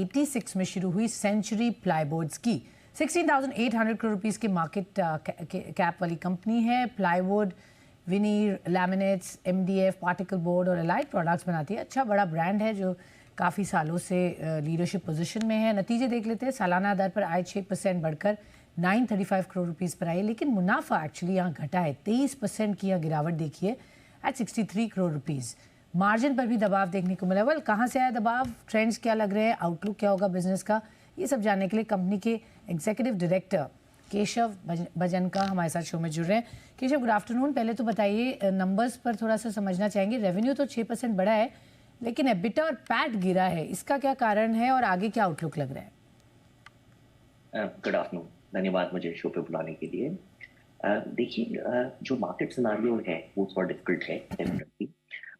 1986 में शुरू हुई सेंचुरी प्लाईबोर्ड्स की 16,800 करोड़ रुपीस के मार्केट कैप वाली कंपनी है। Plywood, veneer, laminates, MDF, particle board और अलाइड प्रोडक्ट्स बनाती है। अच्छा बड़ा ब्रांड है जो काफ़ी सालों से लीडरशिप पोजीशन में है। नतीजे देख लेते हैं। सालाना दर पर आय 6% बढ़कर 935 करोड़ रुपीस पर आई, लेकिन मुनाफा एक्चुअली यहाँ घटा है। 23% की यहाँ गिरावट देखिए एट 63 करोड़ रुपीस। मार्जिन पर भी दबाव देखने को मिला। कहाँ से आया दबाव, ट्रेंड्स क्या लग रहे हैं, आउटलुक क्या होगा बिजनेस का, ये सब जानने के लिए कंपनी के एग्जीक्यूटिव डायरेक्टर केशव भजन का हमारे साथ शो में जुड़ रहे हैं। Keshav, good afternoon. पहले तो बताइए, नंबर्स पर थोड़ा सा समझना चाहेंगे। रेवेन्यू तो 6% बढ़ा है, लेकिन एबिटा और पैट गिरा है, इसका क्या कारण है और आगे क्या आउटलुक लग रहा है? गुड आफ्टरनून, धन्यवाद मुझे शो पे बुलाने के लिए। देखिए, जो मार्केट सिनारियो है वो थोड़ा डिफिकल्ट है डेफिनेटली,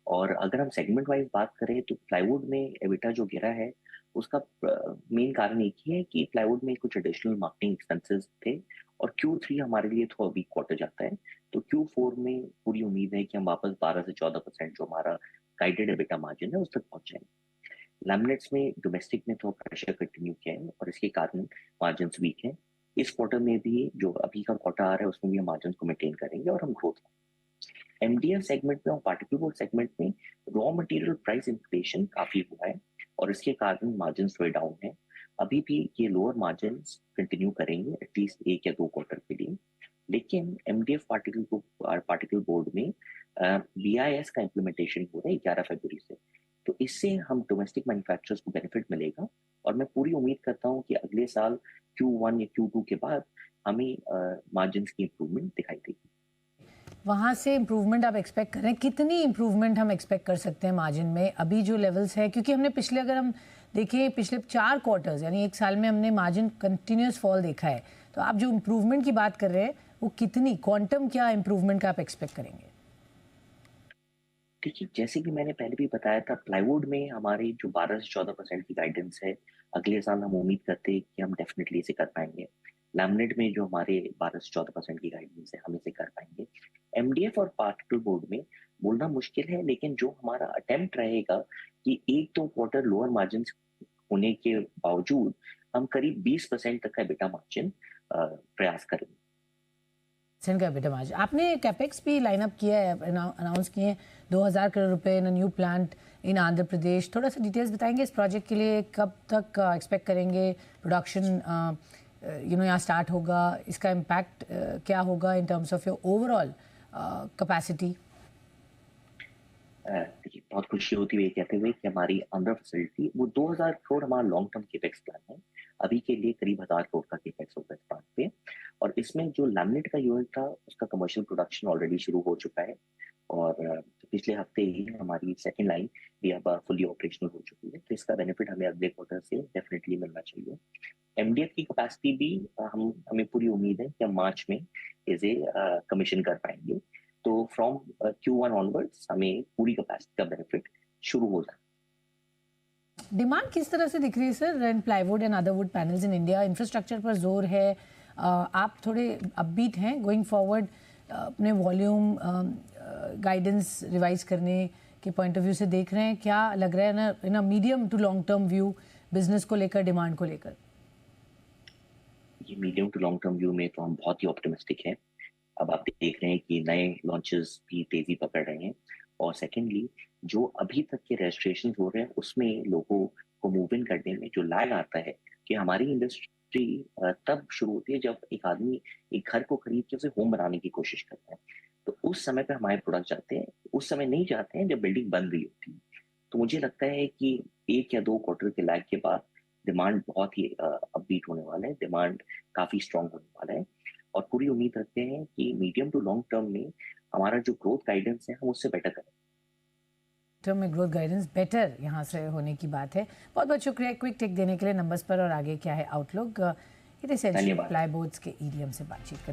और अगर हम सेगमेंट वाइज बात करें तो प्लाईवुड में एबिटा जो गिरा है उसका मेन कारण एक ही है कि प्लाईवुड में कुछ एडिशनल मार्केटिंग एक्सपेंसेस थे, और Q3 हमारे लिए थोड़ा वीक क्वार्टर जाता है, तो Q4 में पूरी उम्मीद है कि हम वापस 12 से 14% जो हमारा गाइडेड एबिटा मार्जिन है उस तक पहुंच जाएंगे। लैमिनेट्स में डोमेस्टिक में थोड़ा प्रेशर कंटिन्यू किया है और इसके कारण मार्जिन वीक है। इस क्वार्टर में भी जो अभी का क्वार्टर आ रहा है उसमें भी हम मार्जिन को मेंटेन करेंगे और हम ग्रोथ करेंगे। एमडीएफ सेगमेंट में और पार्टिकल बोर्ड सेगमेंट में रॉ मटेरियल प्राइस इन्फ्लेशन काफी हुआ है और इसके कारण मार्जिन थोड़े डाउन है। अभी भी ये लोअर मार्जिन कंटिन्यू करेंगे एटलीस्ट 1 या 2 क्वार्टर के लिए, लेकिन एमडीएफ पार्टिकल बोर्ड में बीआईएस का इम्प्लीमेंटेशन हो रहा है 11 फरवरी से, तो इससे हम डोमेस्टिक मैन्युफैक्चरर्स को बेनिफिट मिलेगा और मैं पूरी उम्मीद करता हूँ कि अगले साल Q1 या Q2 के बाद हमें मार्जिन की इंप्रूवमेंट दिखाई देगी। वहाँ से इम्प्रूवमेंट आप एक्सपेक्ट करें, कितनी इम्प्रूवमेंट हम एक्सपेक्ट कर सकते हैं मार्जिन में अभी जो लेवल्स है? क्योंकि हमने पिछले, अगर हम देखें पिछले 4 क्वार्टर्स यानी 1 साल में हमने मार्जिन कंटिन्यूस फॉल देखा है, तो आप जो इम्प्रूवमेंट की बात कर रहे हैं वो कितनी, क्वांटम क्या इम्प्रूवमेंट का आप एक्सपेक्ट करेंगे? देखिए, जैसे कि मैंने पहले भी बताया था, प्लाईवुड में हमारी जो 12 से 14% की गाइडेंस है, अगले साल हम उम्मीद करते हैं कि हम डेफिनेटली इसे कर पाएंगे। लैमिनेट में जो हमारे 12 से 14% की गाइडेंस है हम इसे कर पाएंगे। एमडीएफ और पार्टिकल बोर्ड में बोलना मुश्किल है, लेकिन जो हमारा अटेम्प्ट रहेगा कि 1-2 क्वार्टर लोअर मार्जिन होने के बावजूद हम करीब 20% तक का एबिटा मार्जिन प्रयास करेंगे। का एबिटा मार्जिन, आपने कैपेक्स भी लाइन अप किया है, अनाउंस किए हैं 2000 करोड़ रुपए इन new plant in Andhra Pradesh. थोड़ा सा डिटेल्स बताएंगे इस प्रोजेक्ट के लिए, कब तक एक्सपेक्ट करेंगे प्रोडक्शन यहाँ स्टार्ट होगा, इसका इम्पैक्ट क्या होगा in terms of your overall capacity? देखिए, बहुत खुशी होती है कहते हुए कि हमारी आंध्र फैसिलिटी वो 2000 करोड़ हमारा लॉन्ग टर्म केपेक्स प्लान है। अभी के लिए करीब 1000 करोड़ का केपेक्स होगा इस प्लान पे, और इसमें जो लैमिनेट का यूनिट था उसका कमर्शियल प्रोडक्शन ऑलरेडी शुरू हो चुका है, और पिछले हफ्ते ही हमारी सेकेंड लाइन भी अब फुली ऑपरेशनल हो चुकी है, तो इसका बेनिफिट हमें अगले क्वार्टर से डेफिनेटली मिलना चाहिए। एमडीएफ की कैपेसिटी भी हमें पूरी उम्मीद है कि हम मार्च में इसे कमीशन कर पाएंगे, तो फ्रॉम Q1 ऑनवर्ड्स हमें पूरी कैपेसिटी का बेनिफिट शुरू हो जाए। डिमांड किस तरह से दिख रही है sir in plywood and other would panels in India? Infrastructure पर जोर है, आप थोड़े अपबीट हैं गोइंग फॉरवर्ड अपने वॉल्यूम गाइडेंस रिवाइज करने के पॉइंट ऑफ व्यू से देख रहे हैं? क्या लग रहा है ना medium to long term view business को लेकर, डिमांड को लेकर? ये medium to long term view में तो हम बहुत ही ऑप्टिमिस्टिक हैं। अब आप देख रहे हैं कि नए लॉन्चेस भी तेजी पकड़ रहे हैं, और सेकेंडली जो अभी तक के रजिस्ट्रेशन हो रहे हैं उसमें लोगों को मूव इन करने में जो लैग आता है, कि हमारी इंडस्ट्री तब शुरू होती है जब एक आदमी एक घर को खरीद के उसे होम बनाने की कोशिश करता है, तो उस समय पे हमारे प्रोडक्ट जाते हैं, उस समय नहीं जाते हैं जब बिल्डिंग बन रही होती है। तो मुझे लगता है कि 1 या 2 क्वार्टर के लैग के बाद डिमांड बहुत ही अपबीट होने वाला है, डिमांड काफी स्ट्रांग होने वाला है, और पूरी उम्मीद रखते हैं कि मीडियम टू लॉन्ग टर्म में हमारा जो ग्रोथ गाइडेंस है हम उससे बेटर करें। टर्म में ग्रोथ गाइडेंस बेटर यहाँ से होने की बात है। बहुत बहुत शुक्रिया क्विक टेक देने के लिए नंबर्स पर, और आगे क्या है आउटलुक। प्लाईबोर्ड्स के ईडीएम से बातचीत कर